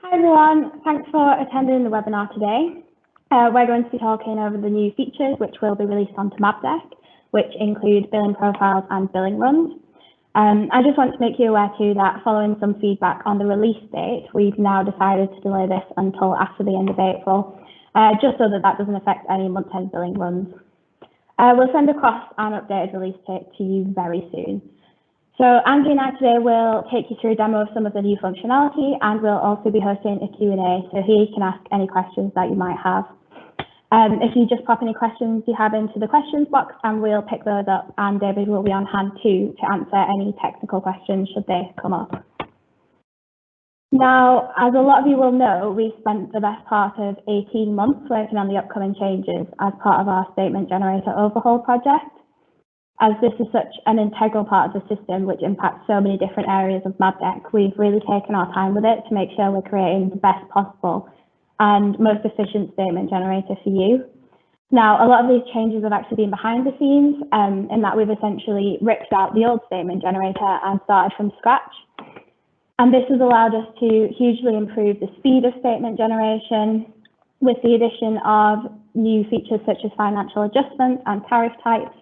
Hi everyone, thanks for attending the webinar today. We're going to be talking over the new features which will be released onto Mabdeck, which include billing profiles and billing runs. I just want to make you aware too that following some feedback on the release date, we've now decided to delay this until after the end of April, just so that doesn't affect any month-end billing runs. We'll send across an updated release date to you very soon. So Andy and I today will take you through a demo of some of the new functionality, and we'll also be hosting a Q&A, so here you can ask any questions that you might have. If you just pop any questions you have into the questions box, and we'll pick those up, and David will be on hand too to answer any technical questions should they come up. Now, as a lot of you will know, we spent the best part of 18 months working on the upcoming changes as part of our statement generator overhaul project. As this is such an integral part of the system which impacts so many different areas of Mabdeck, we've really taken our time with it to make sure we're creating the best possible and most efficient statement generator for you. Now, a lot of these changes have actually been behind the scenes in that we've essentially ripped out the old statement generator and started from scratch. And this has allowed us to hugely improve the speed of statement generation with the addition of new features such as financial adjustments and tariff types.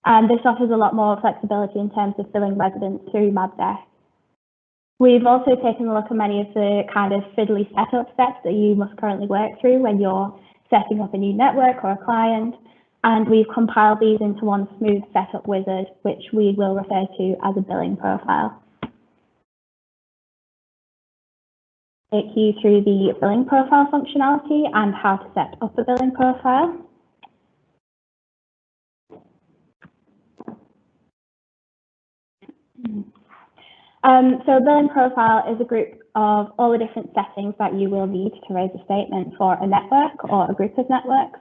And this offers a lot more flexibility in terms of billing residents through Mabdeck. We've also taken a look at many of the kind of fiddly setup steps that you must currently work through when you're setting up a new network or a client, and we've compiled these into one smooth setup wizard, which we will refer to as a billing profile. Take you through the billing profile functionality and how to set up a billing profile. So a billing profile is a group of all the different settings that you will need to raise a statement for a network or a group of networks.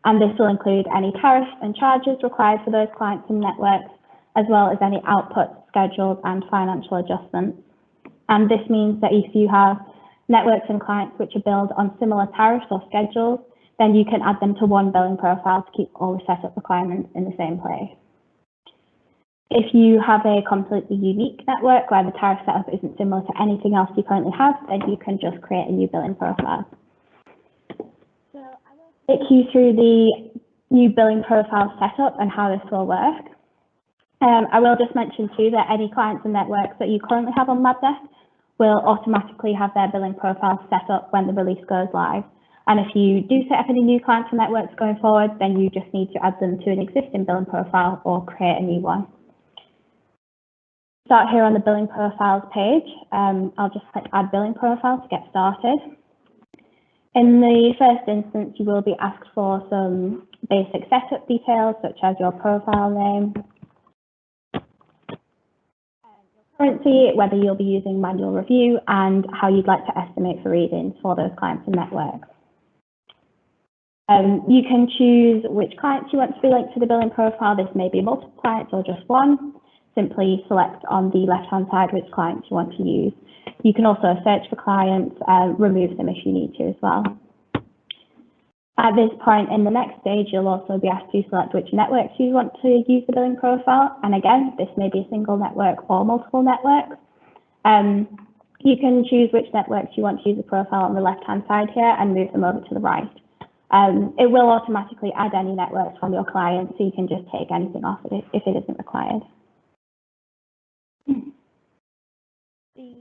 And this will include any tariffs and charges required for those clients and networks, as well as any outputs, schedules, and financial adjustments. And this means that if you have networks and clients which are billed on similar tariffs or schedules, then you can add them to one billing profile to keep all the setup requirements in the same place. If you have a completely unique network where the tariff setup isn't similar to anything else you currently have, then you can just create a new billing profile. So I will take you through the new billing profile setup and how this will work. I will just mention too that any clients and networks that you currently have on Mabdeck will automatically have their billing profile set up when the release goes live. And if you do set up any new clients and networks going forward, then you just need to add them to an existing billing profile or create a new one. Start here on the billing profiles page. I'll just click add billing profile to get started. In the first instance, you will be asked for some basic setup details such as your profile name, your currency, whether you'll be using manual review, and how you'd like to estimate for readings for those clients and networks. You can choose which clients you want to be linked to the billing profile. This may be multiple clients or just one. Simply select on the left-hand side which clients you want to use. You can also search for clients and remove them if you need to as well. At this point in the next stage, you'll also be asked to select which networks you want to use the billing profile. And again, this may be a single network or multiple networks. You can choose which networks you want to use the profile on the left-hand side here and move them over to the right. It will automatically add any networks from your client, so you can just take anything off it if it isn't required.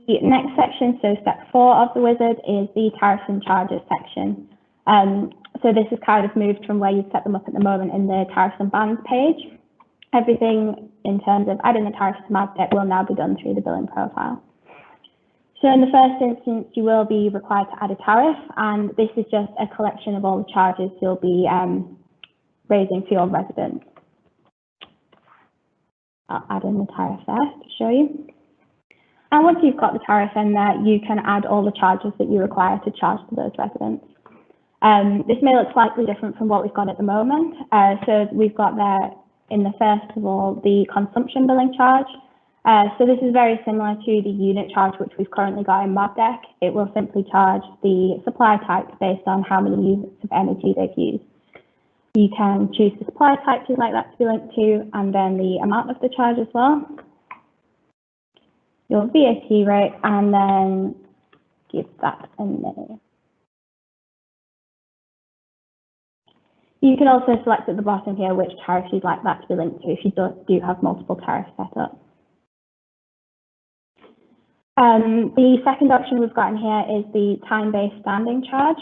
The next section, so step 4 of the wizard, is the tariffs and charges section. So this is kind of moved from where you set them up at the moment in the tariffs and bans page. Everything in terms of adding the tariffs to Mabdeck will now be done through the billing profile. So in the first instance, you will be required to add a tariff, and this is just a collection of all the charges you'll be raising for your residents. I'll add in the tariff there to show you. And once you've got the tariff in there, you can add all the charges that you require to charge to those residents. This may look slightly different from what we've got at the moment. So we've got there in the first of all, the consumption billing charge. So this is very similar to the unit charge which we've currently got in Mabdeck. It will simply charge the supply type based on how many units of energy they've used. You can choose the supply type you'd like that to be linked to, and then the amount of the charge as well. Your VAT rate, and then give that a name. You can also select at the bottom here which tariff you'd like that to be linked to if you do have multiple tariffs set up. The second option we've got in here is the time-based standing charge.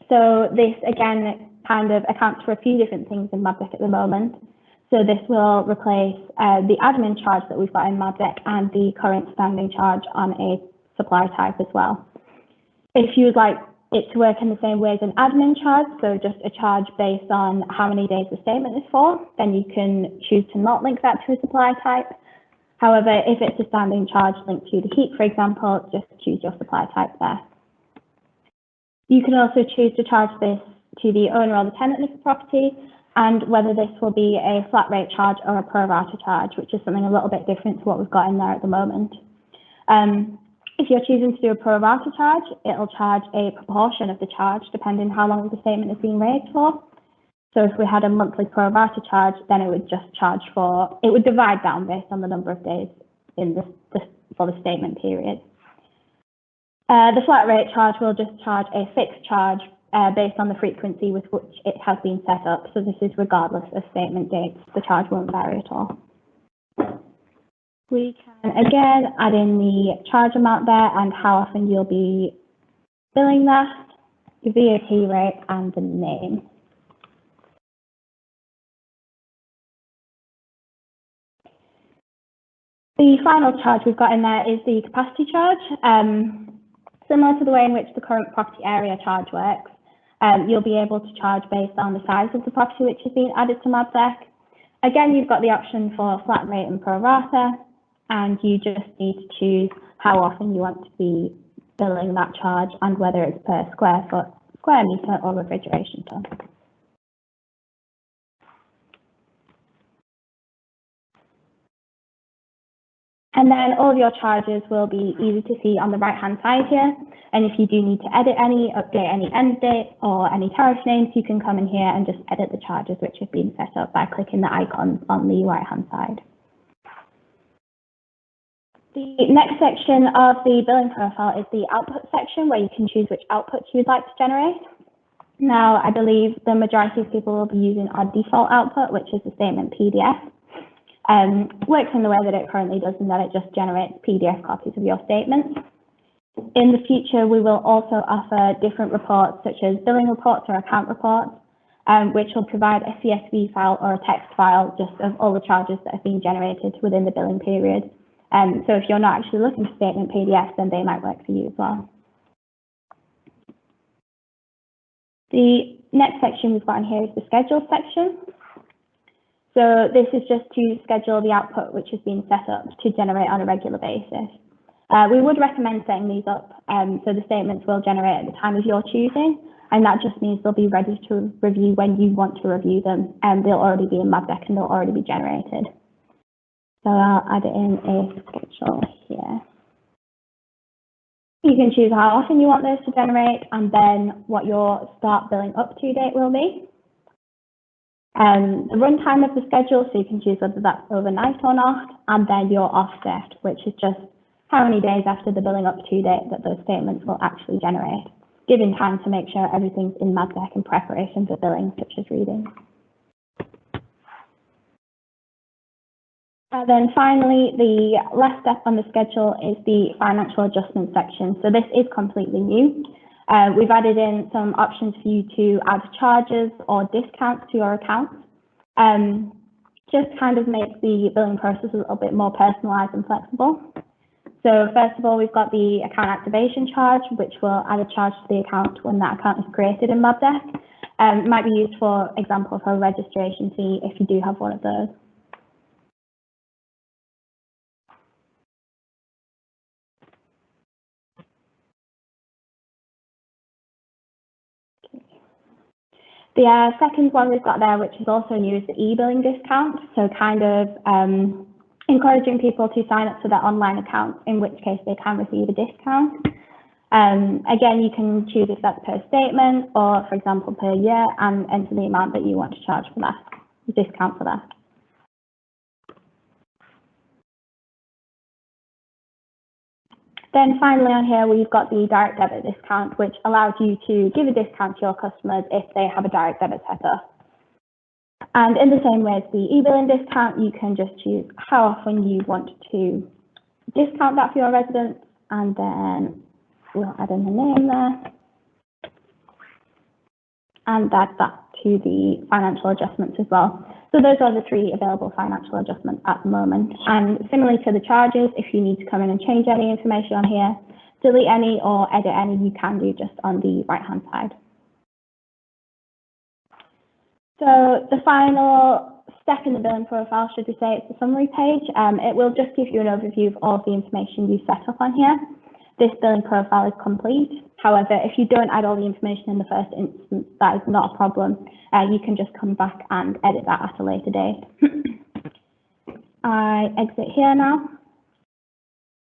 So this, again, kind of accounts for a few different things in Mabdeck at the moment. So this will replace the admin charge that we've got in Mabdeck and the current standing charge on a supply type as well. If you would like it to work in the same way as an admin charge, so just a charge based on how many days the statement is for, then you can choose to not link that to a supply type. However, if it's a standing charge linked to the heat, for example, just choose your supply type there. You can also choose to charge this to the owner or the tenant of the property, and whether this will be a flat rate charge or a pro rata charge, which is something a little bit different to what we've got in there at the moment. If you're choosing to do a pro rata charge, it'll charge a proportion of the charge depending how long the statement is being raised for. So if we had a monthly pro rata charge, then it would just charge for, it would divide down based on the number of days in for the statement period. The flat rate charge will just charge a fixed charge based on the frequency with which it has been set up. So this is regardless of statement dates, the charge won't vary at all. We can again add in the charge amount there and how often you'll be billing that, your VAT rate and the name. The final charge we've got in there is the capacity charge. Similar to the way in which the current property area charge works, you'll be able to charge based on the size of the property which is being added to Mabdeck. Again, you've got the option for flat rate and pro rata, and you just need to choose how often you want to be billing that charge and whether it's per square foot, square metre or refrigeration ton. And then all of your charges will be easy to see on the right-hand side here. And if you do need to edit any, update any end date or any tariff names, you can come in here and just edit the charges which have been set up by clicking the icons on the right-hand side. The next section of the billing profile is the output section, where you can choose which outputs you would like to generate. Now, I believe the majority of people will be using our default output, which is the statement PDF. Works in the way that it currently does, in that it just generates PDF copies of your statements. In the future, we will also offer different reports, such as billing reports or account reports, which will provide a CSV file or a text file just of all the charges that have been generated within the billing period. So if you're not actually looking for statement PDFs, then they might work for you as well. The next section we've got in here is the schedule section. So this is just to schedule the output which has been set up to generate on a regular basis. We would recommend setting these up so the statements will generate at the time of your choosing, and that just means they'll be ready to review when you want to review them, and they'll already be in Mabdeck and they'll already be generated. So I'll add in a schedule here. You can choose how often you want those to generate and then what your start billing up to date will be. The runtime of the schedule, so you can choose whether that's overnight or not, and then your offset, which is just how many days after the billing up to date that those statements will actually generate, giving time to make sure everything's in Mabdeck in preparation for billing, such as reading. Then finally, the last step on the schedule is the financial adjustment section. So this is completely new. We've added in some options for you to add charges or discounts to your account. Just kind of make the billing process a little bit more personalized and flexible. So first of all, we've got the account activation charge, which will add a charge to the account when that account is created in Mabdeck. It might be used, for example, for a registration fee if you do have one of those. The second one we've got there, which is also new, is the e-billing discount. So kind of encouraging people to sign up to their online account, in which case they can receive a discount. Again, you can choose if that's per statement or, for example, per year, and enter the amount that you want to charge for that, the discount for that. Then finally on here, we've got the direct debit discount, which allows you to give a discount to your customers if they have a direct debit set up. And in the same way as the e-billing discount, you can just choose how often you want to discount that for your residents, and then we'll add in the name there and add that to the financial adjustments as well. So those are the 3 available financial adjustments at the moment. And similarly to the charges, if you need to come in and change any information on here, delete any or edit any, you can do just on the right-hand side. So the final step in the billing profile, should we say, it's the summary page. It will just give you an overview of all of the information you set up on here. This billing profile is complete. However, if you don't add all the information in the first instance, that is not a problem. You can just come back and edit that at a later date. I exit here now.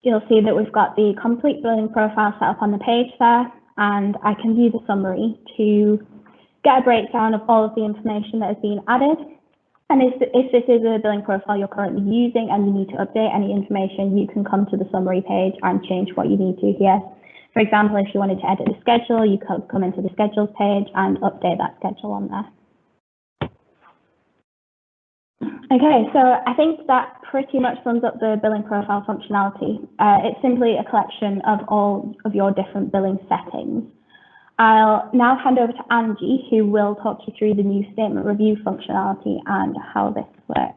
You'll see that we've got the complete billing profile set up on the page there, and I can view the summary to get a breakdown of all of the information that has been added. And if this is a billing profile you're currently using and you need to update any information, you can come to the summary page and change what you need to here. For example, if you wanted to edit the schedule, you could come into the schedules page and update that schedule on there. Okay, so I think that pretty much sums up the billing profile functionality. It's simply a collection of all of your different billing settings. I'll now hand over to Angie, who will talk you through the new statement review functionality and how this works.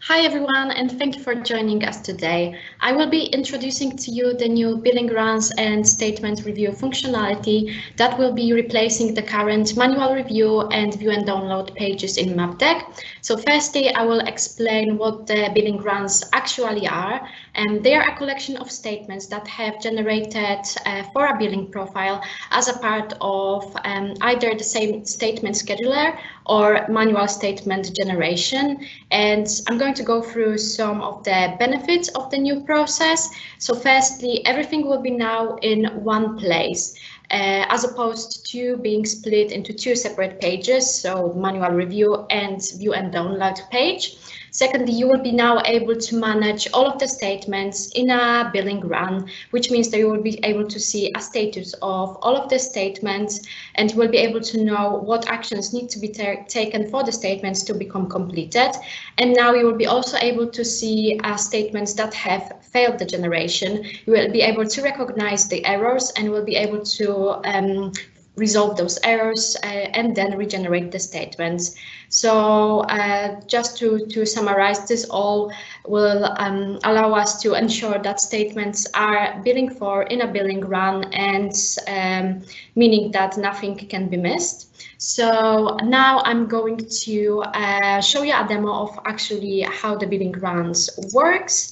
Hi everyone, and thank you for joining us today. I will be introducing to you the new billing runs and statement review functionality that will be replacing the current manual review and view and download pages in Mabdeck. So firstly, I will explain what the billing runs actually are. And they are a collection of statements that have generated for a billing profile as a part of either the same statement scheduler or manual statement generation. And I'm going to go through some of the benefits of the new process. So firstly, everything will be now in one place, as opposed to being split into 2 separate pages, so manual review and view and download page. Secondly, you will be now able to manage all of the statements in a billing run, which means that you will be able to see a status of all of the statements, and you will be able to know what actions need to be taken for the statements to become completed. And now you will be also able to see statements that have failed the generation. You will be able to recognize the errors and will be able to resolve those errors and then regenerate the statements. So just to summarize, this all will allow us to ensure that statements are billing for in a billing run, and meaning that nothing can be missed. So now I'm going to show you a demo of actually how the billing runs works.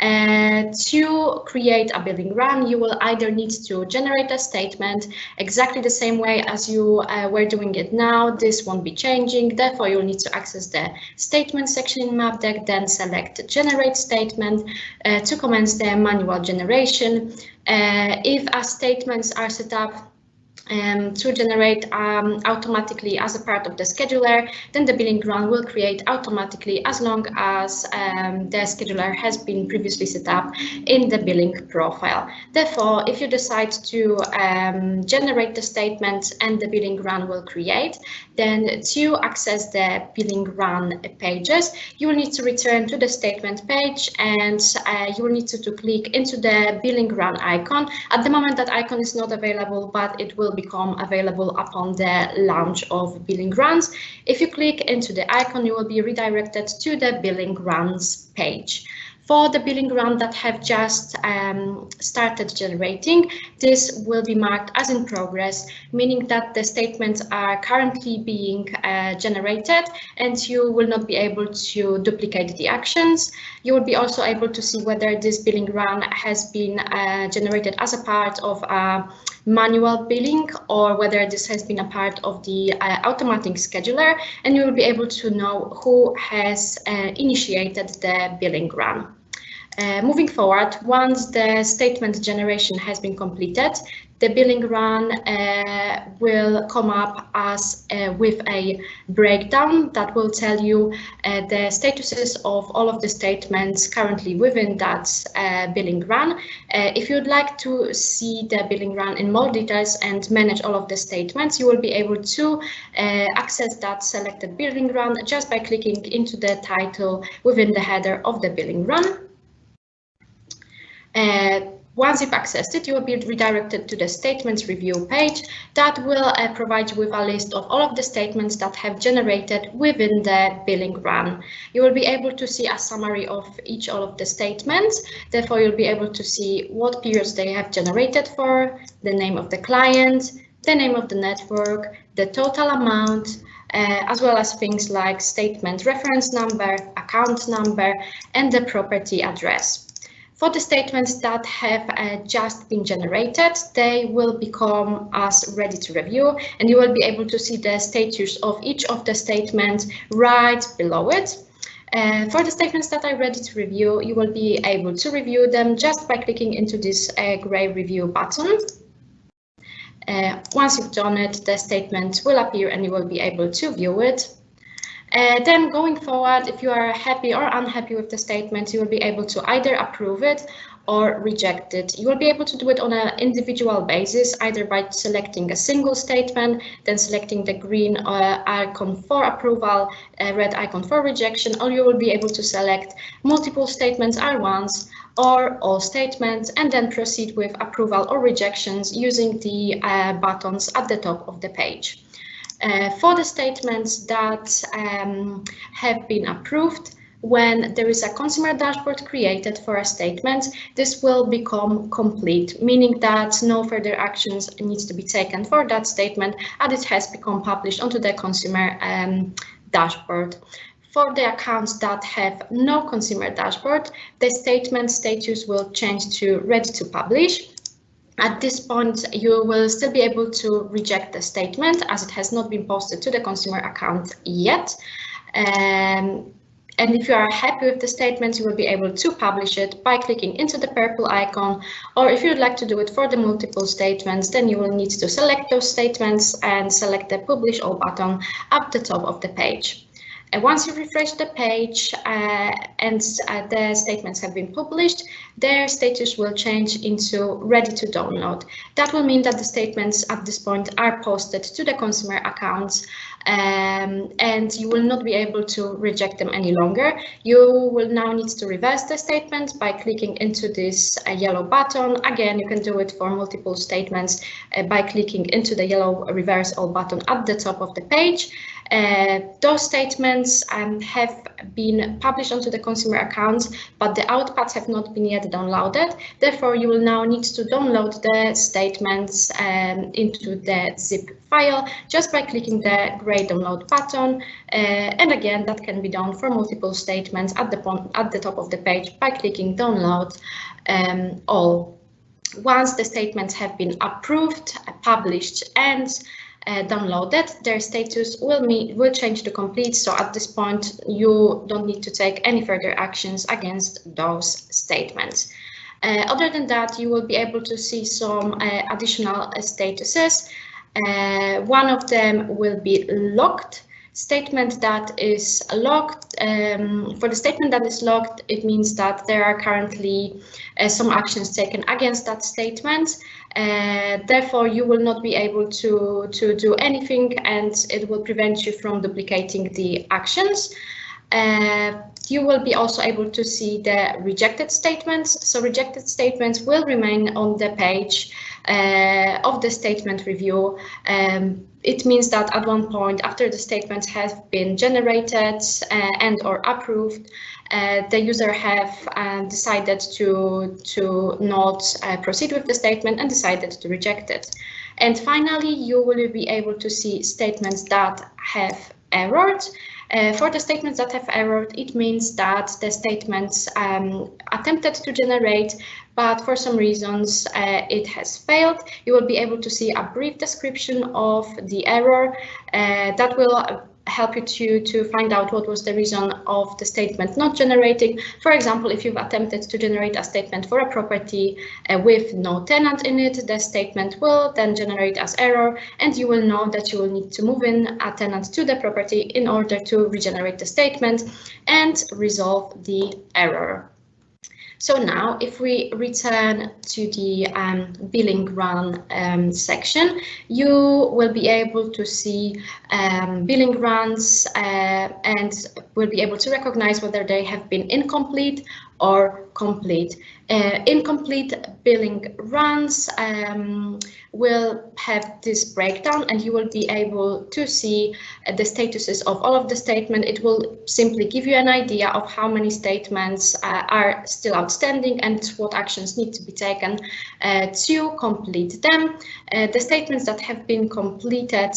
To create a billing run, you will either need to generate a statement exactly the same way as you were doing it now. This won't be changing, therefore you'll need to access the statement section in Mabdeck, then select generate statement to commence the manual generation. If statements are set up to generate automatically as a part of the scheduler, then the billing run will create automatically as long as the scheduler has been previously set up in the billing profile. Therefore, if you decide to generate the statement and the billing run will create, then to access the billing run pages, you will need to return to the statement page, and you will need to click into the billing run icon. At the moment, that icon is not available, but it will become available upon the launch of billing runs. If you click into the icon, you will be redirected to the billing runs page. For the billing run that have just started generating, this will be marked as in progress, meaning that the statements are currently being generated and you will not be able to duplicate the actions. You will be also able to see whether this billing run has been generated as a part of a manual billing or whether this has been a part of the automatic scheduler, and you will be able to know who has initiated the billing run. Moving forward, once the statement generation has been completed, the billing run will come up as with a breakdown that will tell you the statuses of all of the statements currently within that billing run. If you'd like to see the billing run in more details and manage all of the statements, you will be able to access that selected billing run just by clicking into the title within the header of the billing run. Once you've accessed it, you will be redirected to the statements review page that will provide you with a list of all of the statements that have generated within the billing run. You will be able to see a summary of all of the statements. Therefore, you'll be able to see what periods they have generated for, the name of the client, the name of the network, the total amount, as well as things like statement reference number, account number, and the property address. For the statements that have just been generated, they will become as ready to review, and you will be able to see the status of each of the statements right below it. For the statements that are ready to review, you will be able to review them just by clicking into this gray review button. Once you've done it, the statement will appear and you will be able to view it. Then going forward, if you are happy or unhappy with the statement, you will be able to either approve it or reject it. You will be able to do it on an individual basis, either by selecting a single statement, then selecting the green icon for approval, red icon for rejection, or you will be able to select multiple statements at once or all statements and then proceed with approval or rejections using the buttons at the top of the page. For the statements that have been approved, when there is a consumer dashboard created for a statement, this will become complete, meaning that no further actions needs to be taken for that statement as it has become published onto the consumer dashboard. For the accounts that have no consumer dashboard, the statement status will change to ready to publish. At this point, you will still be able to reject the statement as it has not been posted to the consumer account yet. And if you are happy with the statement, you will be able to publish it by clicking into the purple icon. Or if you'd like to do it for the multiple statements, then you will need to select those statements and select the Publish All button at the top of the page. And once you refresh the page and the statements have been published, their status will change into ready to download. That will mean that the statements at this point are posted to the consumer accounts and you will not be able to reject them any longer. You will now need to reverse the statement by clicking into this yellow button. Again, you can do it for multiple statements by clicking into the yellow reverse all button at the top of the page. Those statements have been published onto the consumer accounts, but the outputs have not been yet downloaded. Therefore, you will now need to download the statements into the zip file just by clicking the gray download button. And again, that can be done for multiple statements at the top of the page by clicking download all. Once the statements have been approved, published, and downloaded, their status will change to complete. So at this point, you don't need to take any further actions against those statements. Other than that, you will be able to see some additional statuses. One of them will be locked. Statement that is locked. For the statement that is locked, it means that there are currently some actions taken against that statement. Therefore, you will not be able to do anything, and it will prevent you from duplicating the actions. You will be also able to see the rejected statements. So rejected statements will remain on the page of the statement review. It means that at one point after the statements have been generated and or approved, the user have decided to not proceed with the statement and decided to reject it. And finally, you will be able to see statements that have errored. For the statements that have errored, it means that the statements attempted to generate, but for some reasons it has failed. You will be able to see a brief description of the error that will help you to find out what was the reason of the statement not generating. For example, if you've attempted to generate a statement for a property with no tenant in it, the statement will then generate as error, and you will know that you will need to move in a tenant to the property in order to regenerate the statement and resolve the error. So now, if we return to the billing run section, you will be able to see billing runs and will be able to recognize whether they have been incomplete or complete. Incomplete billing runs will have this breakdown, and you will be able to see the statuses of all of the statements. It will simply give you an idea of how many statements are still outstanding and what actions need to be taken to complete them. The statements that have been completed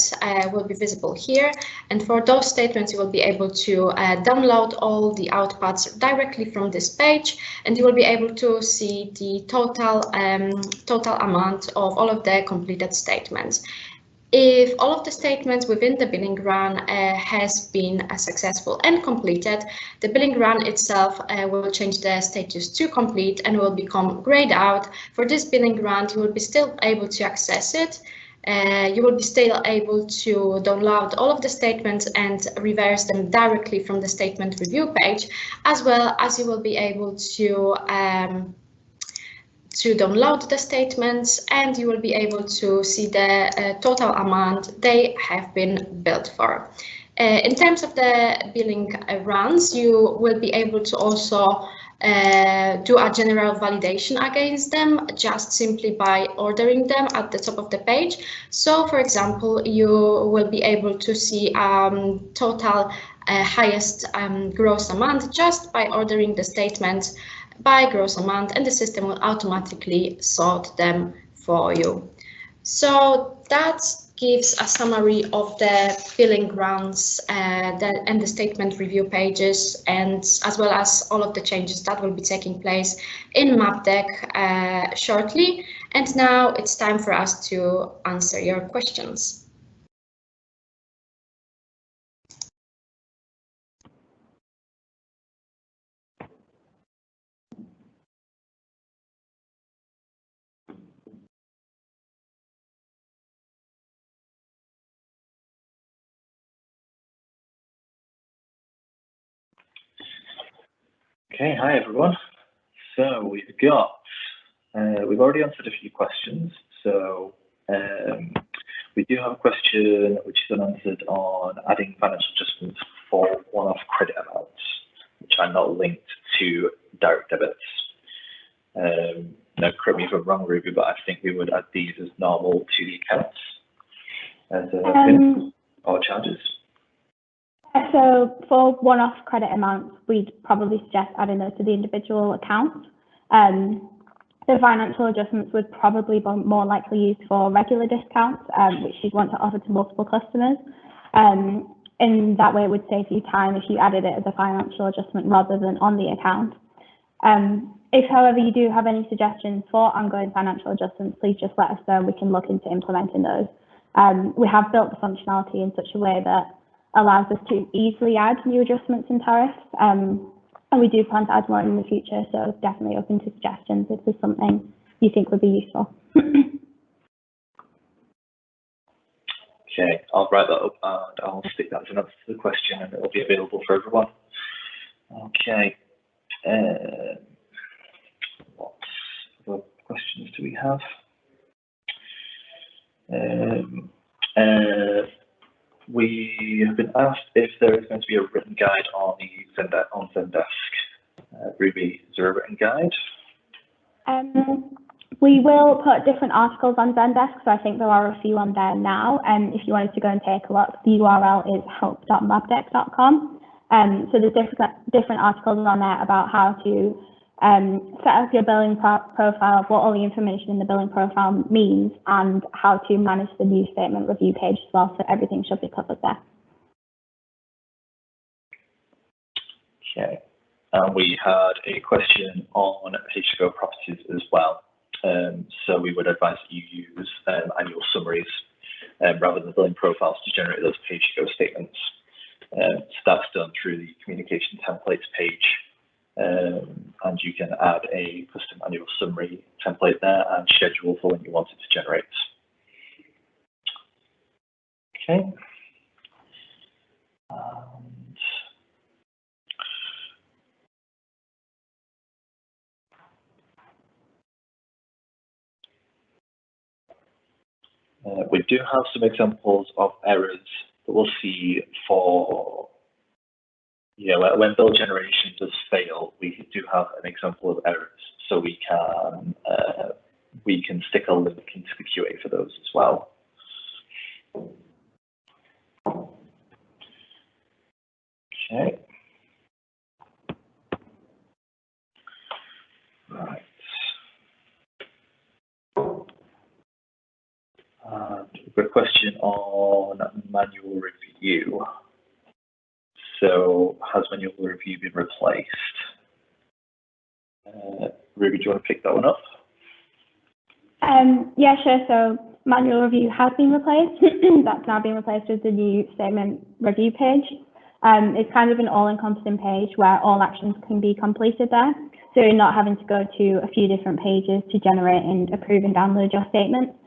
will be visible here, and for those statements you will be able to download all the outputs directly from this page, and you will be able to see the total amount of all of the completed statements. If all of the statements within the billing run has been successful and completed, the billing run itself will change the status to complete and will become grayed out. For this billing run, you will be still able to access it. You will be still able to download all of the statements and reverse them directly from the statement review page, as well as you will be able to download the statements, and you will be able to see the total amount they have been billed for. In terms of the billing runs, you will be able to also do a general validation against them just simply by ordering them at the top of the page. So, for example, you will be able to see total highest gross amount just by ordering the statements by gross amount, and the system will automatically sort them for you. So that gives a summary of the billing runs and the statement review pages, and as well as all of the changes that will be taking place in Mabdeck shortly. And now it's time for us to answer your questions. Okay, hi everyone. So we've already answered a few questions. So we do have a question which is unanswered on adding financial adjustments for one-off credit amounts, which are not linked to direct debits. Now, correct me if I'm wrong, Ruby, but I think we would add these as normal to the accounts as PIN or charges. So for one-off credit amounts, we'd probably suggest adding those to the individual accounts. The financial adjustments would probably be more likely used for regular discounts, which you'd want to offer to multiple customers. In that way, it would save you time if you added it as a financial adjustment rather than on the account. If, however, you do have any suggestions for ongoing financial adjustments, please just let us know and we can look into implementing those. We have built the functionality in such a way that allows us to easily add new adjustments in tariffs, and we do plan to add more in the future, so definitely open to suggestions if there's something you think would be useful. Okay, I'll write that up and I'll stick that as an answer to the question, and it will be available for everyone. Okay, what other questions do we have? We have been asked if there is going to be a written guide on the Zendesk. Ruby, is there a written guide? We will put different articles on Zendesk, so I think there are a few on there now. If you wanted to go and take a look, the URL is help.mabdeck.com. So there's different articles on there about how to set up your billing profile, what all the information in the billing profile means, and how to manage the new statement review page as well. So everything should be covered there. Okay, and we had a question on pay-to-go properties as well. So we would advise that you use annual summaries rather than billing profiles to generate those pay-to-go statements. So that's done through the communication templates page, and you can add a custom annual summary template there and schedule for when you want it to generate. Okay. We do have some examples of errors that we'll see for, when bill generation does fail, we do have an example of errors. So we can stick a link into the QA for those as well. Okay. Right. We've got a question on manual review. So has manual review been replaced? Ruby, do you want to pick that one up? Yeah, sure. So manual review has been replaced. That's now been replaced with the new statement review page. It's kind of an all-encompassing page where all actions can be completed there. So you're not having to go to a few different pages to generate and approve and download your statements.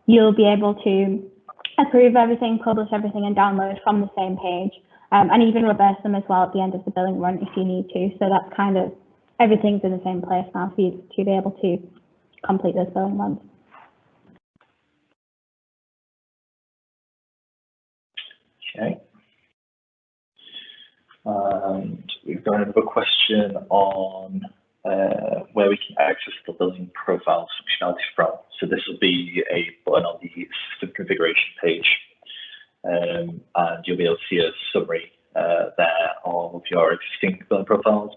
You'll be able to approve everything, publish everything, and download from the same page, and even reverse them as well at the end of the billing run if you need to. So that's kind of, everything's in the same place now for you to be able to complete those billing runs. Okay. And we've got another question on where we can access the billing profiles functionality from. So this will be a button on the system configuration page, and you'll be able to see a summary there of your existing billing profiles,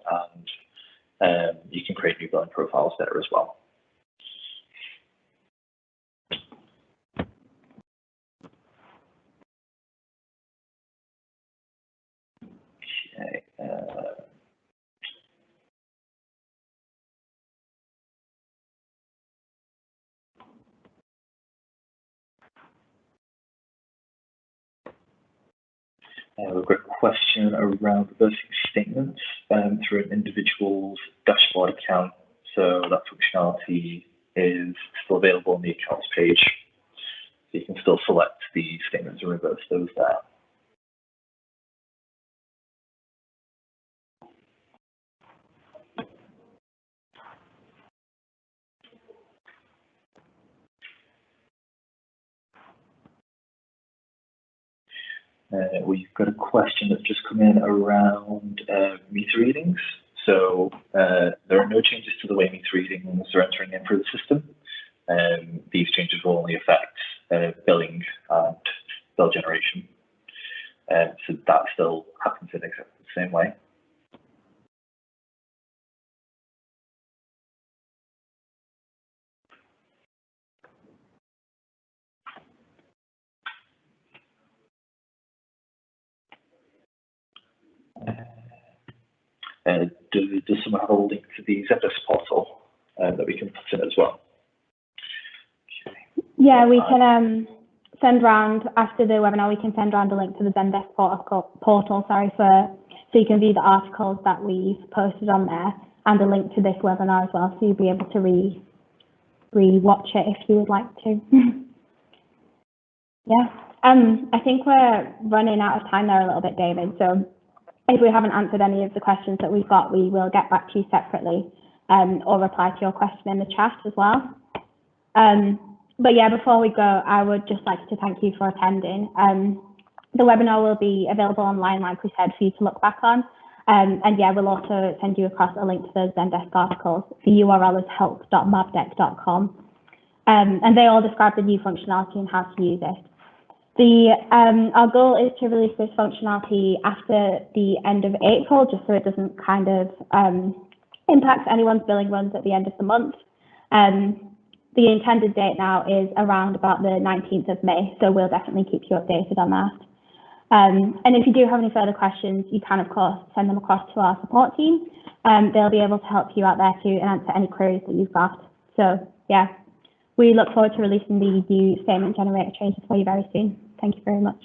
and you can create new billing profiles there as well. Okay. We've got a question around reversing statements through an individual's dashboard account. So that functionality is still available on the accounts page. So you can still select the statements and reverse those there. We've got a question that's just come in around meter readings. So there are no changes to the way meter readings are entering in through the system. These changes will only affect billing and bill generation. So that still happens in exactly the same way. Does someone have a link to the Zendesk portal that we can put in as well? Okay. Yeah, we can send round after the webinar. We can send round a link to the Zendesk portal. So you can view the articles that we've posted on there, and a link to this webinar as well. So you'll be able to re-watch it if you would like to. Yeah. I think we're running out of time there a little bit, David. So if we haven't answered any of the questions that we've got, we will get back to you separately or reply to your question in the chat as well. But yeah, before we go, I would just like to thank you for attending. The webinar will be available online, like we said, for you to look back on. And yeah, we'll also send you across a link to those Zendesk articles. The URL is help.mabdeck.com. And they all describe the new functionality and how to use it. Our goal is to release this functionality after the end of April, just so it doesn't kind of impact anyone's billing runs at the end of the month. The intended date now is around about the 19th of May, so we'll definitely keep you updated on that. And if you do have any further questions, you can, of course, send them across to our support team. They'll be able to help you out there too and answer any queries that you've got. So, yeah, we look forward to releasing the new statement generator changes for you very soon. Thank you very much.